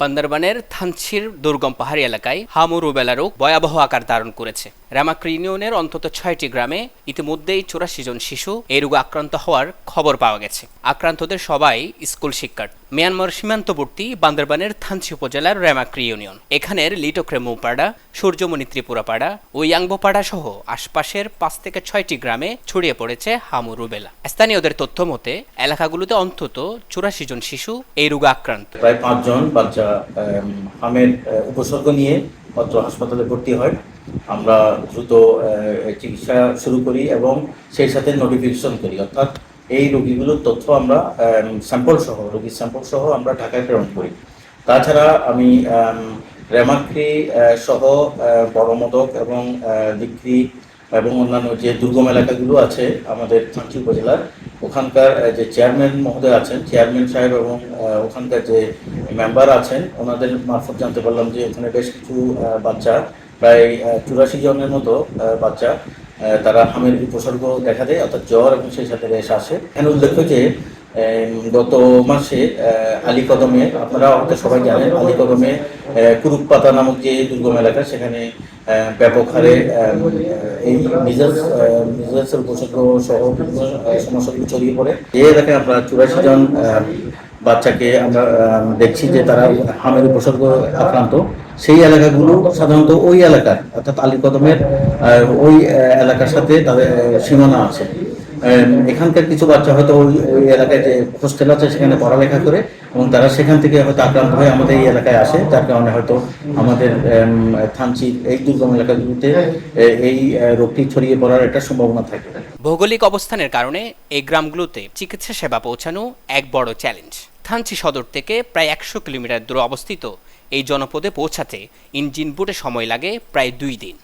বান্দরবানের থানচির দুর্গম পাহাড়ি এলাকায় হামু রুবেলা রোগ ভয়াবহ আকার ধারণ করেছে। রামাক্রি ইউনিয়নের অন্তত ৬টি গ্রামে ইতিমধ্যেই ৮৪ জন শিশু এই রোগে আক্রান্ত হওয়ার খবর পাওয়া গেছে। আক্রান্তদের সবাই স্কুল শিক্ষার্থী। মিয়ানমার সীমান্তবর্তী বান্দরবানের থানচি উপজেলার রামাক্রি ইউনিয়ন। এখানের লিটোক্রে মৌপাড়া, সূর্যমণি ত্রিপুরাপাড়া ও ইয়াংবোপাড়া সহ আশপাশের ৫ থেকে ৬টি গ্রামে ছড়িয়ে পড়েছে হামু রুবেলা। স্থানীয়দের তথ্য মতে এলাকাগুলোতে অন্তত ৮৪ জন শিশু এই রোগে আক্রান্ত। প্রায় ৫ জন বাচ্চা হামের উপসর্গ নিয়ে অত্র হাসপাতালে ভর্তি হয়। আমরা দ্রুত চিকিৎসা শুরু করি এবং সেই সাথে নোটিফিকেশন করি, অর্থাৎ এই রোগীগুলোর তথ্য আমরা রোগীর স্যাম্পল সহ আমরা ঢাকায় প্রেরণ করি। তাছাড়া আমি রামাক্রি সহ বড়মদক এবং দিক্রি এবং অন্যান্য যে দুর্গম এলাকাগুলো আছে আমাদের থানচি উপজেলার, ওখানকার যে চেয়ারম্যান মহোদয় আছেন, চেয়ারম্যান সাহেব এবং ওখানকার যে মেম্বার আছেন, ওনাদের মারফত জানতে পারলাম যে ওখানে বেশ কিছু বাচ্চা, প্রায় ৮৪ জনের মতো বাচ্চা, তারা হামের উপসর্গ দেখা দেয়, অর্থাৎ জ্বর এবং সেই সাথে রেশ আসে। এখানে উল্লেখ্য যে গত মাসে আলীকদমে, আপনারা হয়তো সবাই জানেন, আলীকদমে কুরুকপাতা নামক যে দুর্গম এলাকা, সেখানে ব্যাপক হারে এই মিজাজের উপসর্গ সহ বিভিন্ন সমস্যাগুলো ছড়িয়ে পড়ে। এই এলাকায় আমরা ৮৪ জন বাচ্চাকে আমরা দেখছি যে তারা হামের উপসর্গ আক্রান্ত। সেই এলাকাগুলো সাধারণত ওই এলাকার, অর্থাৎ আলীকদমের ওই এলাকার সাথে তাদের সীমানা আছে। এখানকার কিছু বাচ্চা হয়তো ওই এলাকায় যে হোস্টেল আছে সেখানে পড়ালেখা করে এবং তারা সেখান থেকে হয়তো আক্রান্ত হয়ে আমাদের এই এলাকায় আসে, যার কারণে হয়তো আমাদের থানচির এই দুর্গম এলাকাগুলোতে এই রোগটি ছড়িয়ে পড়ার একটা সম্ভাবনা থাকে। ভৌগোলিক অবস্থানের কারণে এই গ্রামগুলোতে চিকিৎসা সেবা পৌঁছানো এক বড় চ্যালেঞ্জ। থানচি সদর থেকে প্রায় ১০০ কিলোমিটার দূরে অবস্থিত এই জনপদে পৌঁছাতে ইঞ্জিন বুটে সময় লাগে প্রায় ২ দিন।